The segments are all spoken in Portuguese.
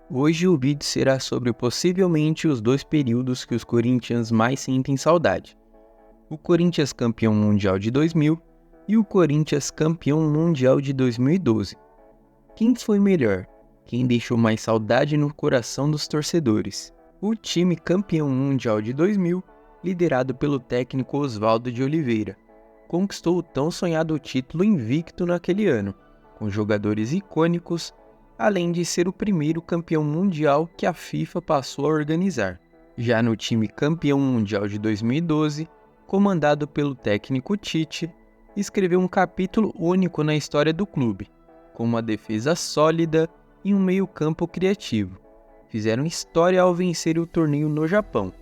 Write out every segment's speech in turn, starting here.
Hoje o vídeo será sobre possivelmente os dois períodos que os Corinthians mais sentem saudade. O Corinthians campeão mundial de 2000 e o Corinthians campeão mundial de 2012. Quem foi melhor? Quem deixou mais saudade no coração dos torcedores? O time campeão mundial de 2000, liderado pelo técnico Oswaldo de Oliveira, conquistou o tão sonhado título invicto naquele ano, com jogadores icônicos, além de ser o primeiro campeão mundial que a FIFA passou a organizar. Já no time campeão mundial de 2012, comandado pelo técnico Tite, escreveu um capítulo único na história do clube, com uma defesa sólida e um meio-campo criativo. Fizeram história ao vencer o torneio no Japão.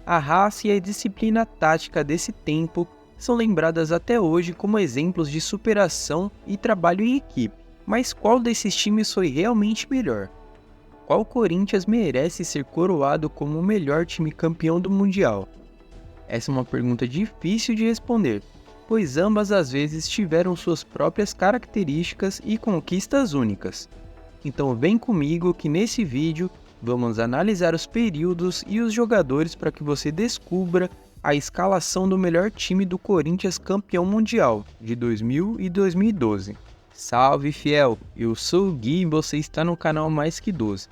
A raça e a disciplina tática desse tempo são lembradas até hoje como exemplos de superação e trabalho em equipe. Mas qual desses times foi realmente melhor? Qual Corinthians merece ser coroado como o melhor time campeão do Mundial? Essa é uma pergunta difícil de responder, pois ambas às vezes tiveram suas próprias características e conquistas únicas. Então vem comigo que nesse vídeo vamos analisar os períodos e os jogadores para que você descubra a escalação do melhor time do Corinthians campeão mundial de 2000 e 2012. Salve fiel, eu sou o Gui e você está no canal Mais Que 12.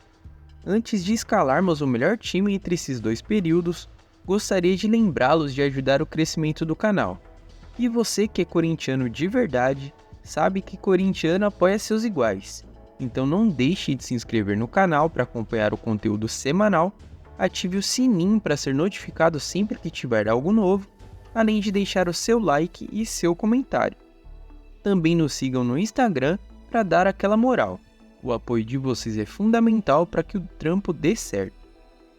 Antes de escalarmos o melhor time entre esses dois períodos, gostaria de lembrá-los de ajudar o crescimento do canal. E você que é corintiano de verdade, sabe que corintiano apoia seus iguais. Então não deixe de se inscrever no canal para acompanhar o conteúdo semanal, ative o sininho para ser notificado sempre que tiver algo novo, além de deixar o seu like e seu comentário. Também nos sigam no Instagram para dar aquela moral. O apoio de vocês é fundamental para que o trampo dê certo.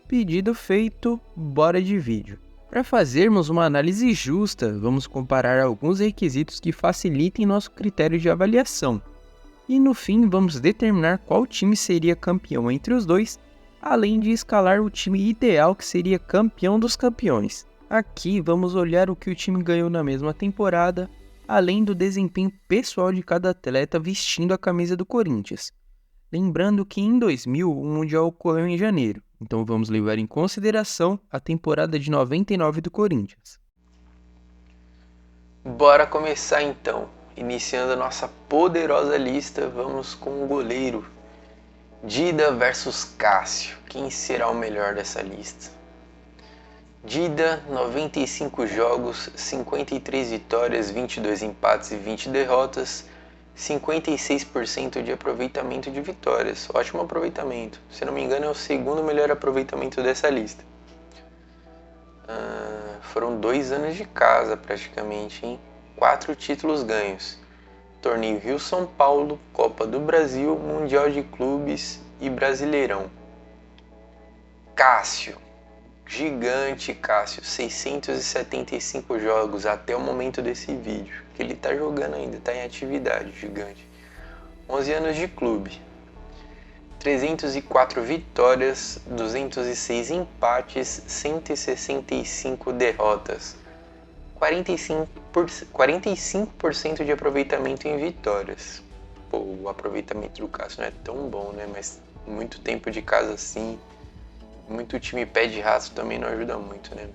Pedido feito, bora de vídeo. Para fazermos uma análise justa, vamos comparar alguns requisitos que facilitem nosso critério de avaliação. E no fim, vamos determinar qual time seria campeão entre os dois, além de escalar o time ideal que seria campeão dos campeões. Aqui vamos olhar o que o time ganhou na mesma temporada, além do desempenho pessoal de cada atleta vestindo a camisa do Corinthians. Lembrando que em 2000 o Mundial ocorreu em janeiro, então vamos levar em consideração a temporada de 99 do Corinthians. Bora começar então. Iniciando a nossa poderosa lista, vamos com o goleiro. Dida versus Cássio. Quem será o melhor dessa lista? Dida, 95 jogos, 53 vitórias, 22 empates e 20 derrotas, 56% de aproveitamento de vitórias. Ótimo aproveitamento. Se não me engano, é o segundo melhor aproveitamento dessa lista. Foram 2 anos de casa praticamente, hein? 4 títulos ganhos. Torneio Rio-São Paulo, Copa do Brasil, Mundial de Clubes e Brasileirão. Cássio. Gigante Cássio, 675 jogos até o momento desse vídeo, que ele tá jogando ainda, tá em atividade, gigante. 11 anos de clube, 304 vitórias, 206 empates, 165 derrotas, 45% de aproveitamento em vitórias. Pô, o aproveitamento do Cássio não é tão bom, né? Mas muito tempo de casa assim, muito time pé de raço também não ajuda muito, né?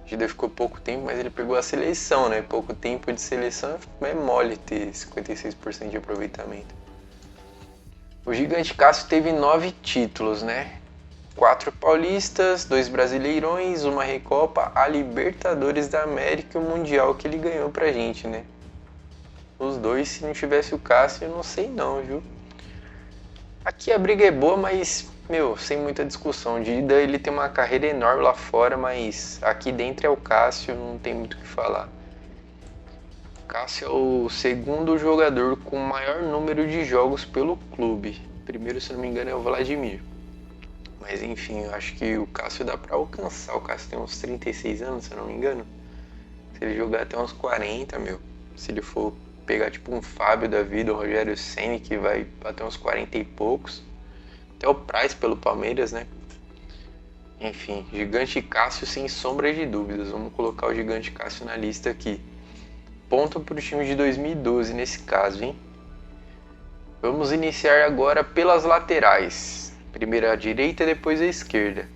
O Dida ficou pouco tempo, mas ele pegou a seleção, né? Pouco tempo de seleção é mole ter 56% de aproveitamento. O gigante Cássio teve 9 títulos, né? 4 paulistas, 2 brasileirões, uma Recopa, a Libertadores da América e o Mundial que ele ganhou pra gente, né? Os dois, se não tivesse o Cássio, eu não sei não, viu? Aqui a briga é boa, mas, sem muita discussão. O Dida, ele tem uma carreira enorme lá fora, mas aqui dentro é o Cássio, não tem muito o que falar. O Cássio é o segundo jogador com maior número de jogos pelo clube. Primeiro, se não me engano, é o Vladimir. Mas enfim, eu acho que o Cássio dá pra alcançar. O Cássio tem uns 36 anos, se eu não me engano. Se ele jogar até uns 40, se ele for pegar tipo um Fábio da vida, o Rogério Ceni, que vai até uns 40 e poucos. Até o Price pelo Palmeiras, né? Enfim, gigante Cássio sem sombra de dúvidas. Vamos colocar o gigante Cássio na lista aqui. Ponto pro time de 2012 nesse caso, hein? Vamos iniciar agora pelas laterais. Primeiro a direita e depois a esquerda.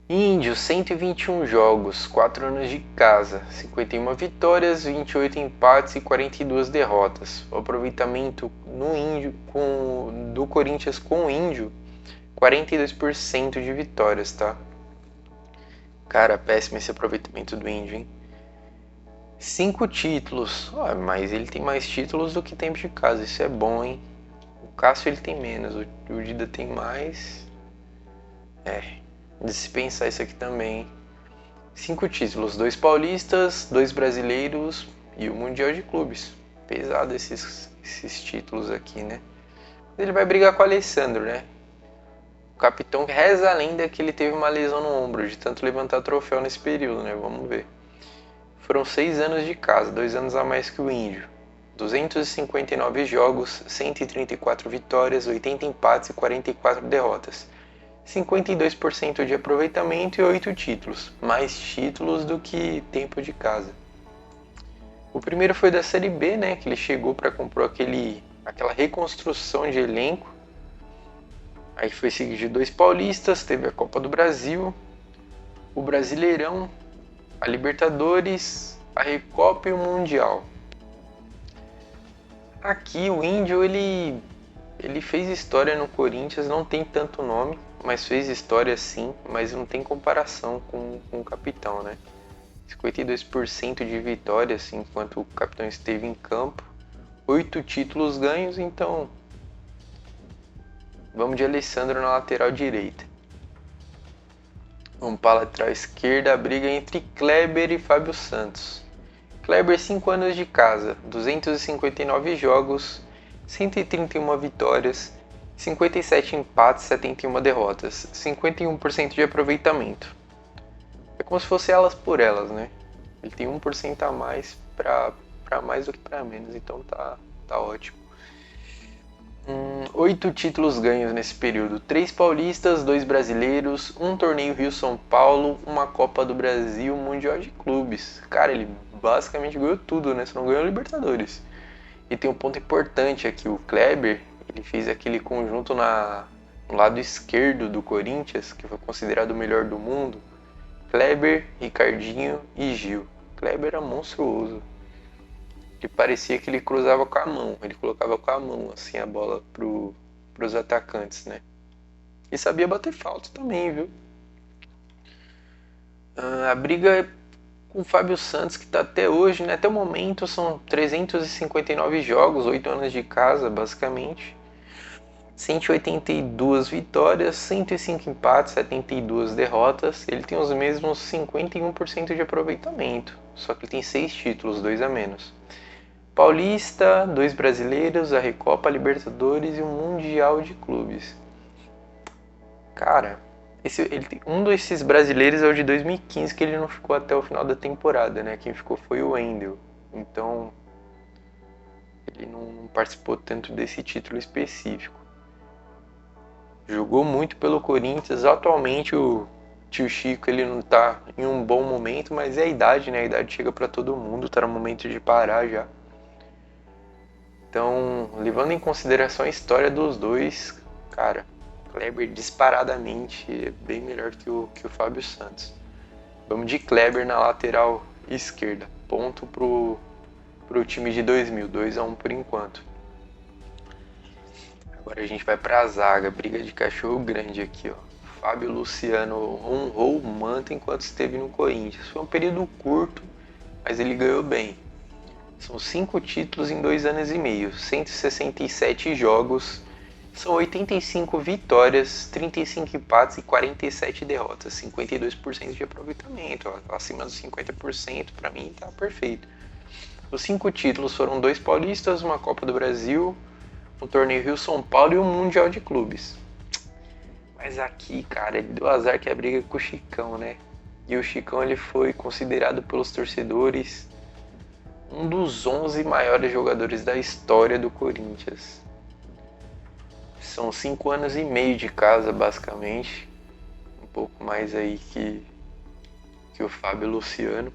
Índio, 121 jogos, 4 anos de casa, 51 vitórias, 28 empates e 42 derrotas. O aproveitamento no Índio do Corinthians com o Índio, 42% de vitórias, tá? Cara, péssimo esse aproveitamento do Índio, hein? 5 títulos, mas ele tem mais títulos do que tempo de casa, isso é bom, hein? O Cássio ele tem menos, o Dida tem mais. Dispensar isso aqui também. 5 títulos, 2 paulistas, 2 brasileiros e o Mundial de Clubes. Pesado esses títulos aqui, né? Ele vai brigar com o Alessandro, né? O capitão reza a lenda que ele teve uma lesão no ombro de tanto levantar troféu nesse período, né? Vamos ver. Foram 6 anos de casa, 2 anos a mais que o Índio. 259 jogos, 134 vitórias, 80 empates e 44 derrotas. 52% de aproveitamento e 8 títulos, mais títulos do que tempo de casa. O primeiro foi da Série B, né, que ele chegou para comprar aquela reconstrução de elenco. Aí foi seguido de 2 paulistas, teve a Copa do Brasil, o Brasileirão, a Libertadores, a Recopa e o Mundial. Aqui o Índio ele fez história no Corinthians, não tem tanto nome, mas fez história sim, mas não tem comparação com o capitão, né? 52% de vitórias enquanto o capitão esteve em campo, 8 títulos ganhos, então vamos de Alessandro na lateral direita. Vamos para a lateral esquerda, a briga entre Kleber e Fábio Santos. Kleber 5 anos de casa, 259 jogos, 131 vitórias, 57 empates, 71 derrotas, 51% de aproveitamento. É como se fosse elas por elas, né? Ele tem 1% a mais para mais do que para menos, então tá ótimo. 8 títulos ganhos nesse período, 3 paulistas, 2 brasileiros, um torneio Rio-São Paulo, uma Copa do Brasil, um Mundial de Clubes. Cara, ele basicamente ganhou tudo, né? Só não ganhou Libertadores. E tem um ponto importante aqui, o Kleber, ele fez aquele conjunto no lado esquerdo do Corinthians, que foi considerado o melhor do mundo. Kleber, Ricardinho e Gil. Kleber era monstruoso. Ele parecia que ele cruzava com a mão, ele colocava com a mão assim a bola pros atacantes, né? E sabia bater falta também, viu? A briga com o Fábio Santos, que está até hoje, né? Até o momento são 359 jogos, 8 anos de casa, basicamente. 182 vitórias, 105 empates, 72 derrotas. Ele tem os mesmos 51% de aproveitamento, só que ele tem 6 títulos, 2 a menos. Paulista, 2 brasileiros, a Recopa, a Libertadores e o Mundial de Clubes. Cara, um desses brasileiros é o de 2015, que ele não ficou até o final da temporada, né? Quem ficou foi o Wendel. Então, ele não participou tanto desse título específico. Jogou muito pelo Corinthians. Atualmente o tio Chico ele não tá em um bom momento, mas é a idade, né? A idade chega para todo mundo, tá no momento de parar já. Então, levando em consideração a história dos dois, cara, Kleber disparadamente é bem melhor que o Fábio Santos. Vamos de Kleber na lateral esquerda. Ponto pro time de 2000, 2-1 por enquanto. Agora a gente vai pra zaga, briga de cachorro grande aqui, ó. Fábio Luciano honrou o manto enquanto esteve no Corinthians. Foi um período curto, mas ele ganhou bem. São 5 títulos em 2 anos e meio, 167 jogos, são 85 vitórias, 35 empates e 47 derrotas, 52% de aproveitamento, ó, acima dos 50%, para mim tá perfeito. Os 5 títulos foram 2 paulistas, uma Copa do Brasil, um torneio Rio-São Paulo e um Mundial de Clubes. Mas aqui, cara, ele deu azar que a briga com o Chicão, né? E o Chicão ele foi considerado pelos torcedores um dos 11 maiores jogadores da história do Corinthians. São 5 anos e meio de casa, basicamente. Um pouco mais aí que o Fábio Luciano.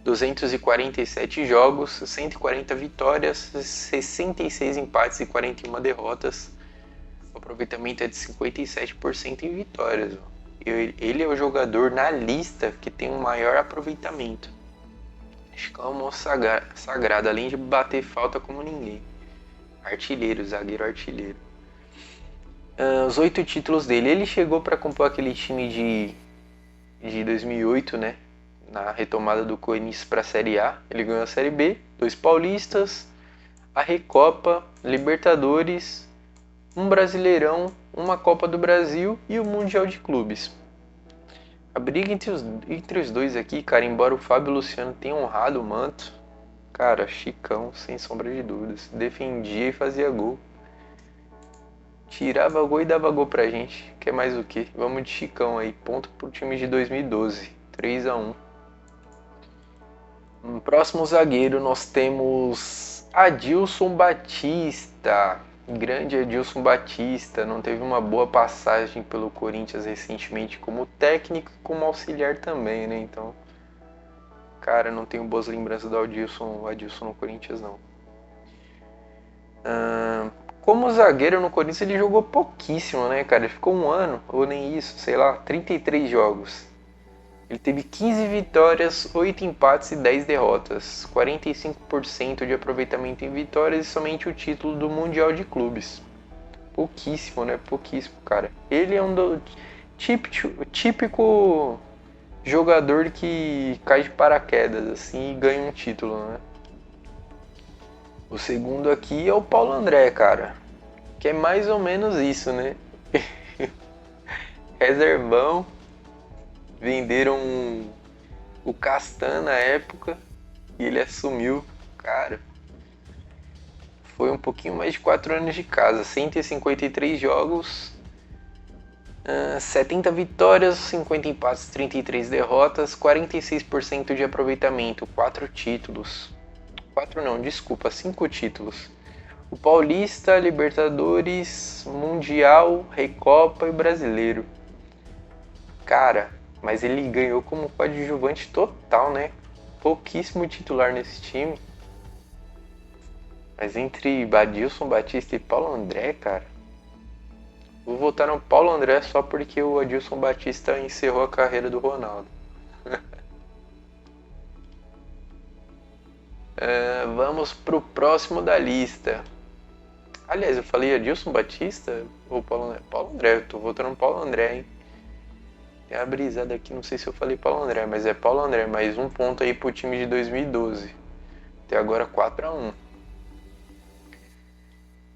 247 jogos, 140 vitórias, 66 empates e 41 derrotas. O O aproveitamento é de 57% em vitórias. Ó. Ele é o jogador na lista que tem o maior aproveitamento. Chicão é um sagrado, além de bater falta como ninguém. Artilheiro, zagueiro artilheiro. Os 8 títulos dele. Ele chegou para compor aquele time de 2008, né? Na retomada do Corinthians para a Série A. Ele ganhou a Série B, 2 paulistas, a Recopa, Libertadores, um Brasileirão, uma Copa do Brasil e o Mundial de Clubes. A briga entre os dois aqui, cara, embora o Fábio Luciano tenha honrado o manto, cara, Chicão, sem sombra de dúvidas, defendia e fazia gol. Tirava gol e dava gol pra gente. Quer mais o quê? Vamos de Chicão aí. Ponto pro time de 2012. 3-1. No próximo zagueiro nós temos Adilson Batista. Grande Adilson Batista. Não teve uma boa passagem pelo Corinthians recentemente como técnico e como auxiliar também, né? Então, cara, não tenho boas lembranças do Adilson no Corinthians, não. Como zagueiro no Corinthians ele jogou pouquíssimo, né, cara? Ele ficou um ano, ou nem isso, sei lá, 33 jogos. Ele teve 15 vitórias, 8 empates e 10 derrotas. 45% de aproveitamento em vitórias e somente o título do Mundial de Clubes. Pouquíssimo, né? Pouquíssimo, cara. Ele é um típico jogador que cai de paraquedas, assim, e ganha um título, né? O segundo aqui é o Paulo André, cara. Que é mais ou menos isso, né? Reservão. Venderam o Castan na época e ele assumiu. Cara, foi um pouquinho mais de 4 anos de casa. 153 jogos, 70 vitórias, 50 empates, 33 derrotas, 46% de aproveitamento, 4 títulos. 4 não, desculpa, 5 títulos. O Paulista, Libertadores, Mundial, Recopa e Brasileiro. Cara, mas ele ganhou como coadjuvante total, né? Pouquíssimo titular nesse time. Mas entre Adilson Batista e Paulo André, cara... Vou votar no Paulo André só porque o Adilson Batista encerrou a carreira do Ronaldo. Vamos pro próximo da lista. Aliás, eu falei Adilson Batista ou Paulo André? Paulo André, eu tô votando no Paulo André, hein? Tem a brisada aqui, não sei se eu falei Paulo André, mas é Paulo André. Mais um ponto aí pro time de 2012. Até agora 4-1.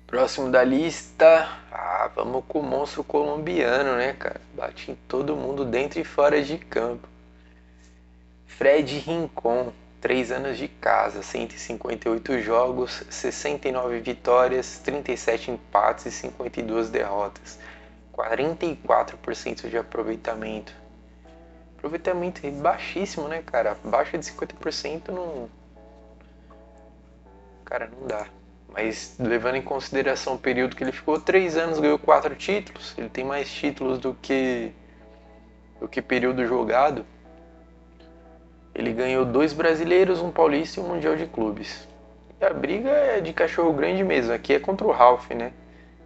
Próximo da lista. Vamos com o monstro colombiano, né, cara? Bate em todo mundo dentro e fora de campo. Fred Rincon. 3 anos de casa, 158 jogos, 69 vitórias, 37 empates e 52 derrotas. 44% de aproveitamento. Aproveitamento baixíssimo, né, cara? Abaixo de 50% não... Cara, não dá. Mas levando em consideração o período que ele ficou, 3 anos, ganhou 4 títulos. Ele tem mais títulos do que período jogado. Ele ganhou 2 brasileiros, um paulista e um mundial de clubes. E a briga é de cachorro grande mesmo. Aqui é contra o Ralf, né?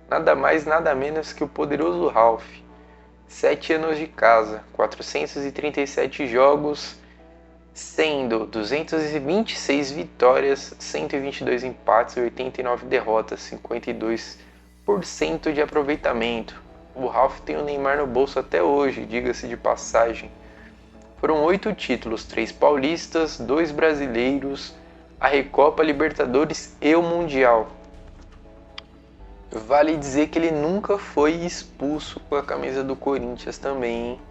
Nada mais, nada menos que o poderoso Ralf. 7 anos de casa, 437 jogos, sendo 226 vitórias, 122 empates e 89 derrotas, 52% de aproveitamento. O Ralf tem o Neymar no bolso até hoje, diga-se de passagem. Foram 8 títulos, 3 paulistas, 2 brasileiros, a Recopa, Libertadores e o Mundial. Vale dizer que ele nunca foi expulso com a camisa do Corinthians também, hein?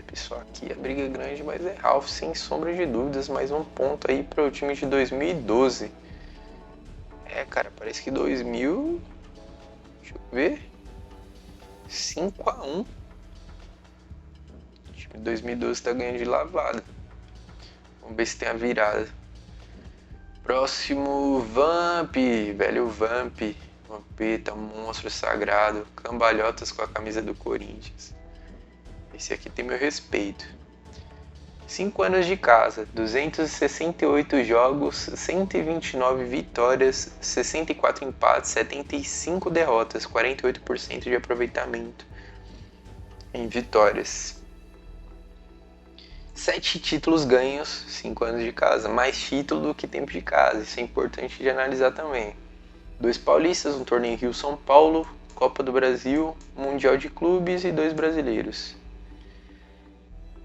Pessoal, aqui a briga é grande, mas é Ralf sem sombra de dúvidas. Mais um ponto aí para o time de 2012. Cara, parece que 2000... Deixa eu ver... 5-1. O time de 2012 tá ganhando de lavada. Vamos ver se tem a virada. Próximo, Vamp. Velho Vamp. Vampeta, monstro sagrado. Cambalhotas com a camisa do Corinthians. Esse aqui tem meu respeito. 5 anos de casa, 268 jogos, 129 vitórias, 64 empates, 75 derrotas, 48% de aproveitamento em vitórias. 7 títulos ganhos, 5 anos de casa, mais título do que tempo de casa, isso é importante de analisar também. 2 paulistas, um torneio Rio-São Paulo, Copa do Brasil, Mundial de Clubes e 2 brasileiros.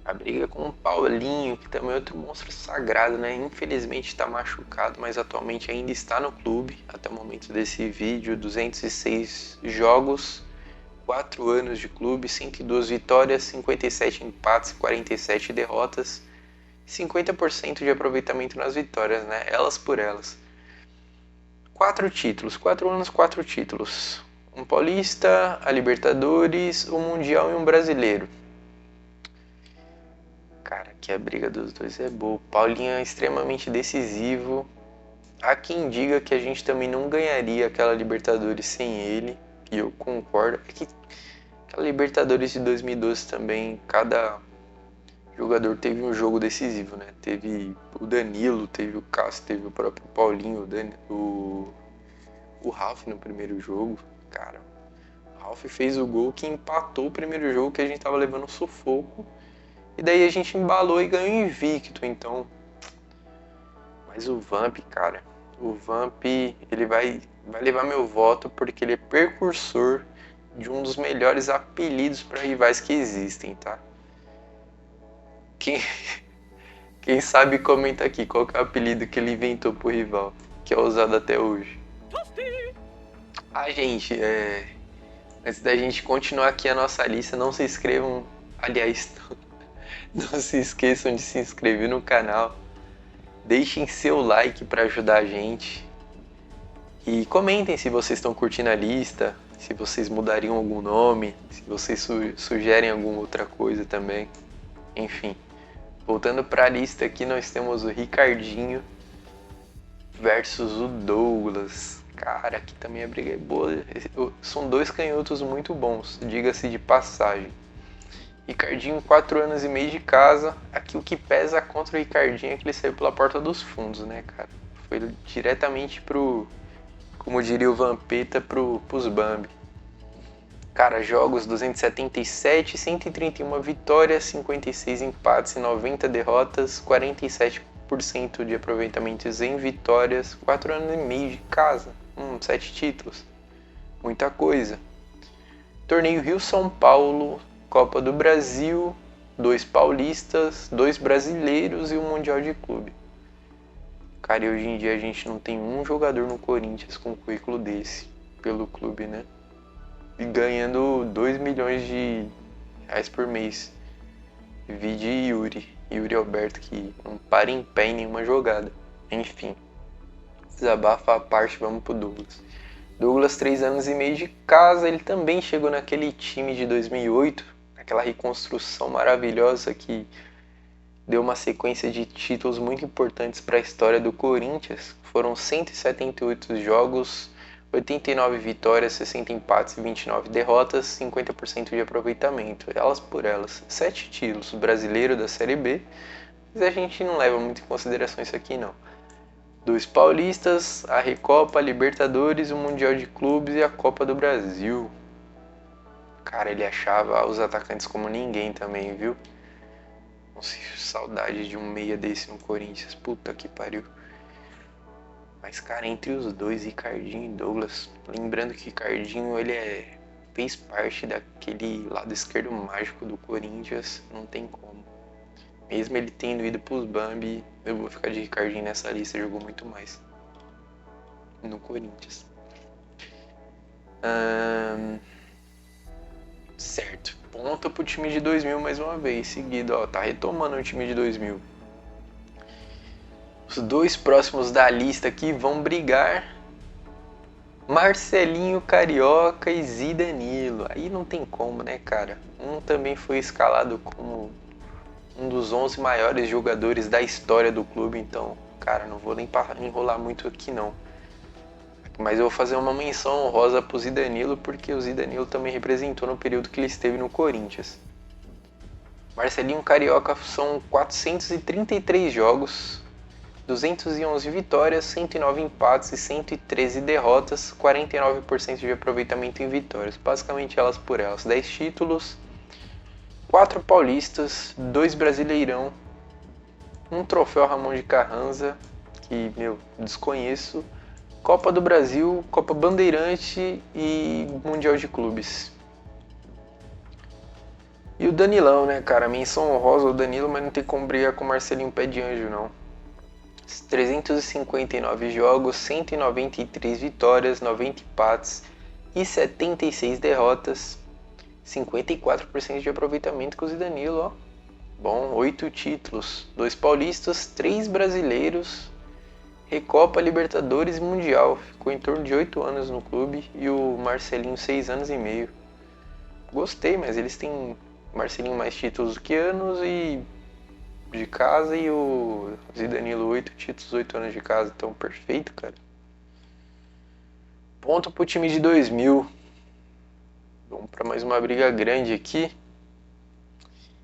A briga com o Paulinho, que também é outro monstro sagrado, né? Infelizmente está machucado, mas atualmente ainda está no clube. Até o momento desse vídeo, 206 jogos, 4 anos de clube, 102 vitórias, 57 empates, 47 derrotas, 50% de aproveitamento nas vitórias, né? Elas por elas. 4 títulos, 4 anos, 4 títulos. Um paulista, a Libertadores, um Mundial e um brasileiro. Cara, que a briga dos dois é boa. O Paulinho é extremamente decisivo. Há quem diga que a gente também não ganharia aquela Libertadores sem ele. E eu concordo. É que aquela Libertadores de 2012 também, cada jogador teve um jogo decisivo, né? Teve o Danilo, teve o Cássio, teve o próprio Paulinho, o Ralf no primeiro jogo. Cara, o Ralf fez o gol que empatou o primeiro jogo, que a gente tava levando um sufoco. E daí a gente embalou e ganhou invicto, então. Mas o Vamp, cara, o Vamp, ele vai levar meu voto porque ele é precursor de um dos melhores apelidos para rivais que existem, tá? Quem sabe comenta aqui qual que é o apelido que ele inventou pro rival, que é usado até hoje. Gente, antes da gente continuar aqui a nossa lista, não se inscrevam, aliás, não se esqueçam de se inscrever no canal, deixem seu like para ajudar a gente e comentem se vocês estão curtindo a lista, se vocês mudariam algum nome, se vocês sugerem alguma outra coisa também. Enfim, voltando para a lista aqui, nós temos o Ricardinho versus o Douglas. Cara, aqui também a briga é boa. São 2 canhotos muito bons, diga-se de passagem. Ricardinho, 4 anos e meio de casa. Aqui o que pesa contra o Ricardinho é que ele saiu pela porta dos fundos, né, cara? Foi diretamente pro, como diria o Vampeta, pros Bambi. Cara, jogos 277, 131 vitórias, 56 empates e 90 derrotas, 47% de aproveitamentos em vitórias, 4 anos e meio de casa, 7 títulos. Muita coisa. Torneio Rio-São Paulo, Copa do Brasil, 2 paulistas, 2 brasileiros e um Mundial de Clube. Cara, e hoje em dia a gente não tem um jogador no Corinthians com um currículo desse, pelo clube, né? E ganhando 2 milhões de reais por mês. Vide Yuri Alberto, que não para em pé em nenhuma jogada. Enfim, desabafa a parte, vamos pro Douglas. Douglas, 3 anos e meio de casa, ele também chegou naquele time de 2008, aquela reconstrução maravilhosa que deu uma sequência de títulos muito importantes para a história do Corinthians. Foram 178 jogos, 89 vitórias, 60 empates e 29 derrotas, 50% de aproveitamento. Elas por elas. 7 títulos, brasileiro da Série B, mas a gente não leva muito em consideração isso aqui não. 2 paulistas, a Recopa, a Libertadores, o Mundial de Clubes e a Copa do Brasil. Cara, ele achava os atacantes como ninguém também, viu? Nossa, saudade de um meia desse no Corinthians. Puta que pariu. Mas, cara, entre os dois, Ricardinho e Douglas, lembrando que Ricardinho, ele fez parte daquele lado esquerdo mágico do Corinthians, não tem como. Mesmo ele tendo ido pros Bambi, eu vou ficar de Ricardinho nessa lista, jogou muito mais no Corinthians. Certo, ponta pro time de 2000 mais uma vez, seguido, ó, tá retomando o time de 2000. Os 2 próximos da lista aqui vão brigar: Marcelinho Carioca e Zidanilo. Aí não tem como, né, cara? Um também foi escalado como um dos 11 maiores jogadores da história do clube, então, cara, não vou nem enrolar muito aqui não. Mas eu vou fazer uma menção honrosa pro Zidanilo, porque o Zidanilo também representou no período que ele esteve no Corinthians. Marcelinho Carioca são 433 jogos, 211 vitórias, 109 empates e 113 derrotas, 49% de aproveitamento em vitórias. Basicamente elas por elas. 10 títulos, 4 paulistas, 2 brasileirão, um troféu Ramon de Carranza, que, desconheço, Copa do Brasil, Copa Bandeirante e Mundial de Clubes. E o Danilão, né, cara? Menção honrosa ao Danilo, mas não tem como brigar com o Marcelinho Pé de Anjo, não. 359 jogos, 193 vitórias, 90 empates e 76 derrotas. 54% de aproveitamento com o Danilo, ó. Bom, 8 títulos, 2 paulistas, 3 brasileiros, Recopa, Libertadores e Mundial. Ficou em torno de 8 anos no clube e o Marcelinho 6 anos e meio. Gostei, mas eles têm Marcelinho mais títulos do que anos e de casa e o Zidanilo 8 títulos, 8 anos de casa. Então, perfeito, cara. Ponto pro time de 2000. Vamos para mais uma briga grande aqui.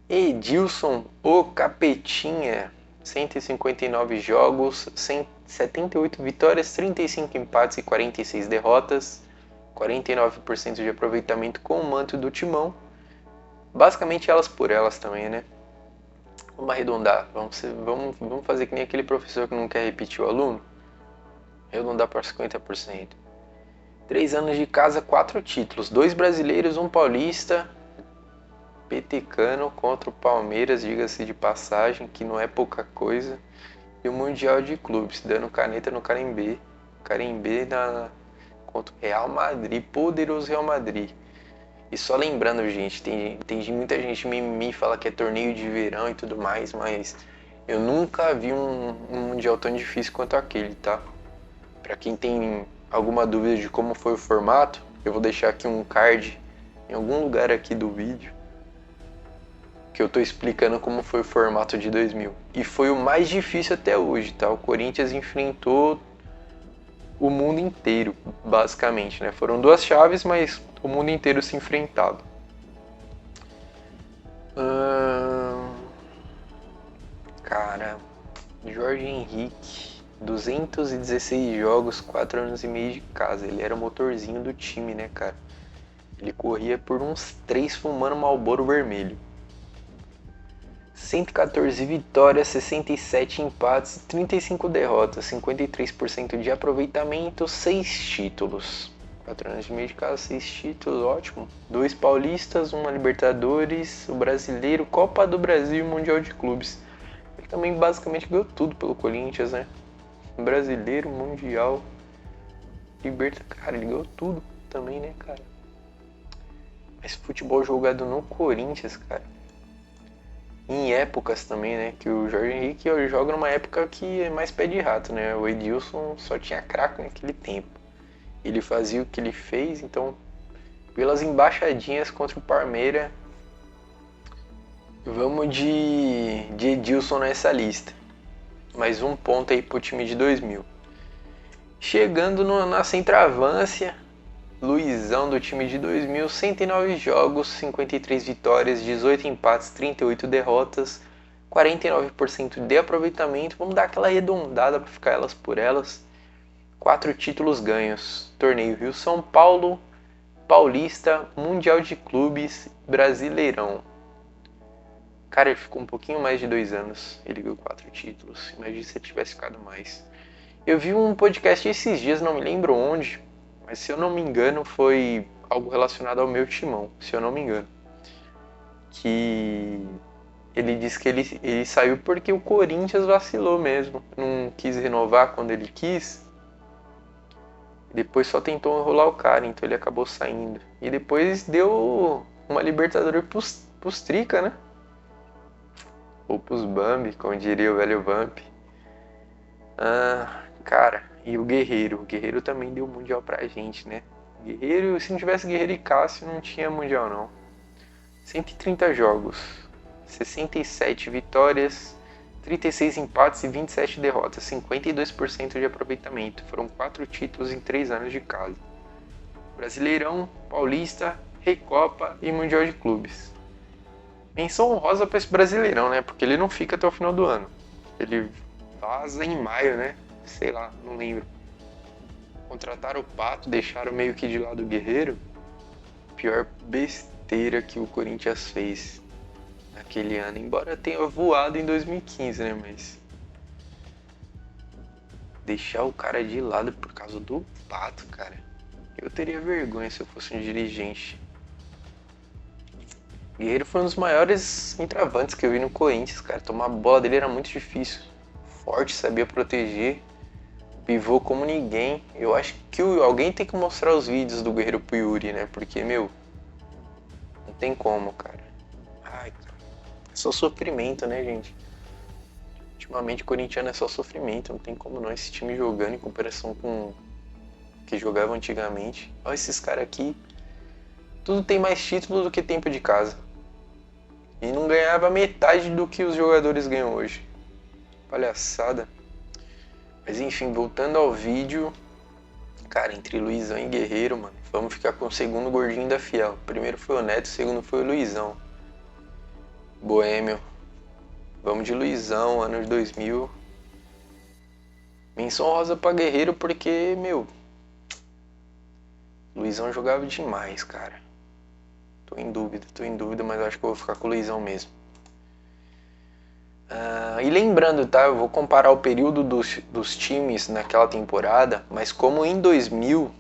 Edilson, o Capetinha. 159 jogos, 78 vitórias, 35 empates e 46 derrotas. 49% de aproveitamento com o manto do Timão. Basicamente elas por elas também, né? Vamos arredondar. Vamos fazer que nem aquele professor que não quer repetir o aluno. Arredondar para 50%. 3 anos de casa, 4 títulos. 2 brasileiros, 1 paulista. Petecano contra o Palmeiras, diga-se de passagem, que não é pouca coisa. E o Mundial de Clubes, dando caneta no Carimbé. Carimbé contra o Real Madrid, poderoso Real Madrid. E só lembrando, gente, tem muita gente me fala que é torneio de verão e tudo mais, mas eu nunca vi um Mundial tão difícil quanto aquele, tá? Pra quem tem alguma dúvida de como foi o formato, eu vou deixar aqui um card em algum lugar aqui do vídeo que eu tô explicando como foi o formato de 2000. E foi o mais difícil até hoje, tá? O Corinthians enfrentou o mundo inteiro, basicamente, né? Foram 2 chaves, mas o mundo inteiro se enfrentava. Cara, Jorge Henrique, 216 jogos, 4 anos e meio de casa. Ele era o motorzinho do time, né, cara? Ele corria por uns 3 fumando Marlboro vermelho. 114 vitórias, 67 empates, 35 derrotas, 53% de aproveitamento, 6 títulos. 4 anos e meio de casa, 6 títulos, ótimo. 2 paulistas, 1 Libertadores, o Brasileiro, Copa do Brasil e Mundial de Clubes. Ele também basicamente ganhou tudo pelo Corinthians, né? Brasileiro, Mundial, Libertadores, cara, ele ganhou tudo também, né, cara? Mas futebol jogado no Corinthians, cara. Em épocas também, né? Que o Jorge Henrique joga numa época que é mais pé de rato, né? O Edilson só tinha craque naquele tempo. Ele fazia o que ele fez, então, pelas embaixadinhas contra o Palmeiras, vamos de Edilson nessa lista. Mais um ponto aí pro time de 2000. Chegando na centroavância, Luizão do time de 2000, 109 jogos, 53 vitórias, 18 empates, 38 derrotas, 49% de aproveitamento. Vamos dar aquela arredondada para ficar elas por elas. 4 títulos ganhos. Torneio Rio São Paulo, Paulista, Mundial de Clubes, Brasileirão. Cara, ele ficou um pouquinho mais de 2 anos. Ele ganhou 4 títulos. Imagina se ele tivesse ficado mais. Eu vi um podcast esses dias, não me lembro onde, mas se eu não me engano foi algo relacionado ao meu Timão, se eu não me engano. Que ele disse que ele saiu porque o Corinthians vacilou mesmo. Não quis renovar quando ele quis. Depois só tentou enrolar o cara, então ele acabou saindo. E depois deu uma Libertadores pros Trica, né? Ou pros Bambi, como diria o velho Vamp. Cara, e o Guerreiro. O Guerreiro também deu Mundial pra gente, né? Guerreiro, se não tivesse Guerreiro e Cássio, não tinha Mundial, não. 130 jogos, 67 vitórias, 36 empates e 27 derrotas, 52% de aproveitamento. Foram 4 títulos em 3 anos de casa. Brasileirão, Paulista, Recopa e Mundial de Clubes. Menção honrosa pra esse Brasileirão, né? Porque ele não fica até o final do ano. Ele vaza em maio, né? Sei lá, não lembro. Contrataram o Pato, deixaram meio que de lado o Guerreiro. Pior besteira que o Corinthians fez naquele ano. Embora tenha voado em 2015, né? Mas deixar o cara de lado por causa do Pato, cara. Eu teria vergonha se eu fosse um dirigente. Guerreiro foi um dos maiores centroavantes que eu vi no Corinthians, cara. Tomar a bola dele era muito difícil. Forte, sabia proteger. Pivô como ninguém. Eu acho que alguém tem que mostrar os vídeos do Guerreiro pro Yuri, né? Porque, meu, não tem como, cara. Ai, cara. É só sofrimento, né, gente? Ultimamente, o corintiano é só sofrimento. Não tem como não esse time jogando em comparação com o que jogava antigamente. Olha esses caras aqui. Tudo tem mais título do que tempo de casa. E não ganhava metade do que os jogadores ganham hoje. Palhaçada. Mas enfim, voltando ao vídeo. Cara, entre Luizão e Guerreiro, mano, vamos ficar com o segundo gordinho da Fiel. O primeiro foi o Neto, o segundo foi o Luizão. Boêmio. Vamos de Luizão, anos 2000. Menção rosa pra Guerreiro porque, meu, Luizão jogava demais, cara. Tô em dúvida, mas acho que eu vou ficar com o Luizão mesmo. E lembrando, tá? Eu vou comparar o período dos times naquela temporada, mas como em 2000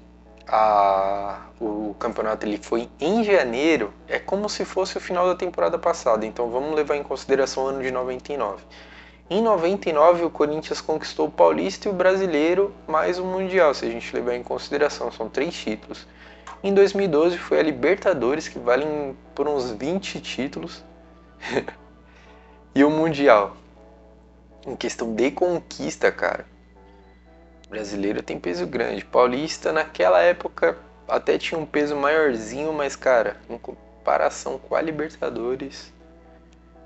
o campeonato ele foi em janeiro, é como se fosse o final da temporada passada. Então vamos levar em consideração o ano de 99. Em 99 o Corinthians conquistou o Paulista e o Brasileiro mais o Mundial, se a gente levar em consideração, são 3 títulos. Em 2012 foi a Libertadores, que valem por uns 20 títulos, e o Mundial. Em questão de conquista, cara, brasileiro tem peso grande. Paulista naquela época até tinha um peso maiorzinho, mas cara, em comparação com a Libertadores,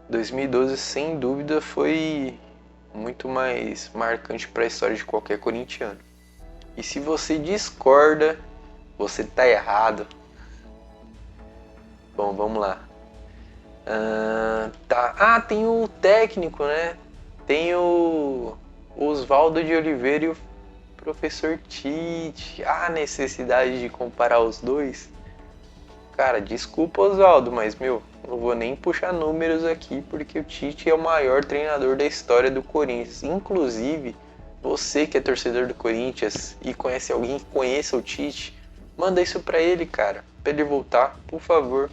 2012 sem dúvida foi muito mais marcante para a história de qualquer corintiano. E se você discorda, você tá errado. Bom, vamos lá. Tem o técnico, né? Tem o Oswaldo de Oliveira e o professor Tite. A necessidade de comparar os dois. Cara, desculpa, Oswaldo, mas, meu, não vou nem puxar números aqui, porque o Tite é o maior treinador da história do Corinthians. Inclusive, você que é torcedor do Corinthians e conhece alguém que conheça o Tite, manda isso pra ele, cara. Pra ele voltar, por favor.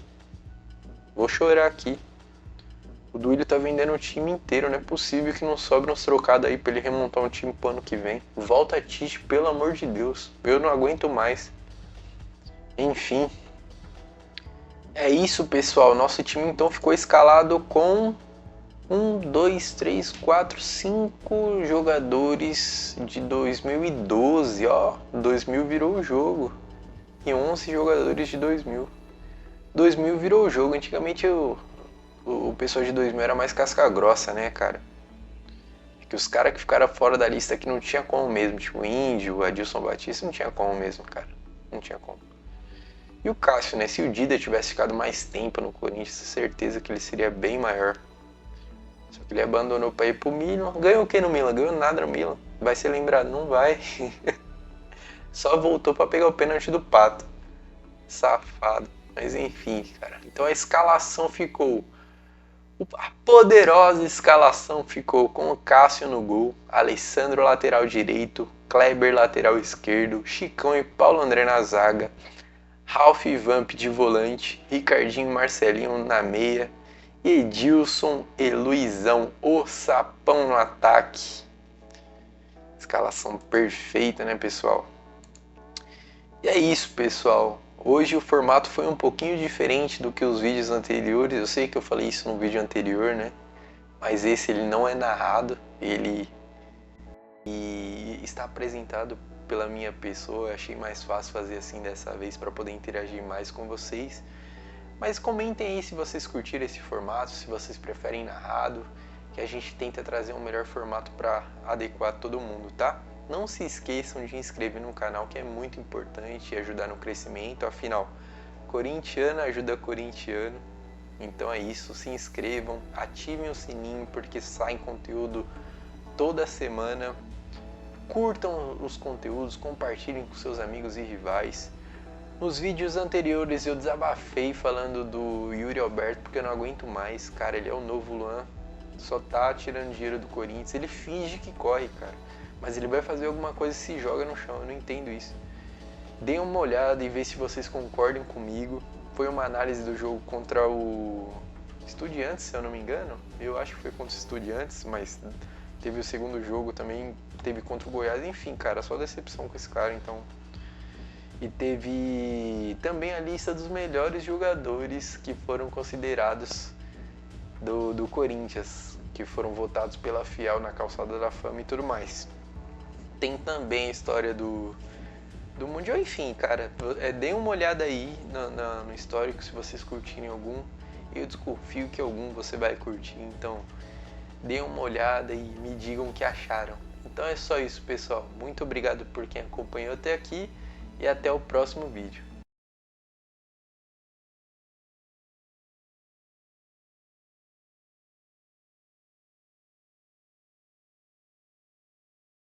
Vou chorar aqui. O Duílio tá vendendo o time inteiro, não é possível que não sobre uns trocados aí pra ele remontar um time pro ano que vem. Volta Tite, pelo amor de Deus. Eu não aguento mais. Enfim. É isso, pessoal. Nosso time então ficou escalado com 5 jogadores de 2012. Ó, 2000 virou o jogo. E 11 jogadores de 2000. 2000 virou o jogo. Antigamente o pessoal de 2000 era mais casca grossa, né, cara? É que os caras que ficaram fora da lista aqui não tinha como mesmo. Tipo o Índio, o Adilson Batista, não tinha como mesmo, cara. Não tinha como. E o Cássio, né? Se o Dida tivesse ficado mais tempo no Corinthians, certeza que ele seria bem maior. Só que ele abandonou pra ir pro Milan. Ganhou o que no Milan? Ganhou nada no Milan. Vai ser lembrado? Não vai. Só voltou pra pegar o pênalti do Pato. Safado. Mas enfim, cara. Então a escalação ficou... A poderosa escalação ficou com o Cássio no gol, Alessandro lateral direito, Kleber lateral esquerdo, Chicão e Paulo André na zaga, Ralf e Vamp de volante, Ricardinho e Marcelinho na meia, Edilson e Luizão, o sapão no ataque. Escalação perfeita, né, pessoal? E é isso, pessoal. Hoje o formato foi um pouquinho diferente do que os vídeos anteriores. Eu sei que eu falei isso no vídeo anterior, né? Mas esse ele não é narrado, ele está apresentado pela minha pessoa. Eu achei mais fácil fazer assim dessa vez para poder interagir mais com vocês. Mas comentem aí se vocês curtiram esse formato, se vocês preferem narrado, que a gente tenta trazer um melhor formato para adequar todo mundo, tá? Não se esqueçam de inscrever no canal, que é muito importante e ajudar no crescimento. Afinal, corintiano ajuda corintiano. Então é isso, se inscrevam, ativem o sininho porque sai conteúdo toda semana. Curtam os conteúdos, compartilhem com seus amigos e rivais. Nos vídeos anteriores eu desabafei falando do Yuri Alberto porque eu não aguento mais, cara, ele é o novo Luan, só tá tirando dinheiro do Corinthians, ele finge que corre, cara, mas ele vai fazer alguma coisa e se joga no chão, eu não entendo isso. Deem uma olhada e vê se vocês concordam comigo. Foi uma análise do jogo contra o Estudiantes, se eu não me engano, eu acho que foi contra o Estudiantes, mas teve o segundo jogo também, teve contra o Goiás, enfim, cara, só decepção com esse cara, então... E teve também a lista dos melhores jogadores que foram considerados do Corinthians, que foram votados pela Fiel na Calçada da Fama e tudo mais. Tem também a história do Mundial, enfim, cara, deem uma olhada aí no histórico se vocês curtirem algum. Eu desconfio que algum você vai curtir, então deem uma olhada e me digam o que acharam. Então é só isso, pessoal. Muito obrigado por quem acompanhou até aqui. E até o próximo vídeo.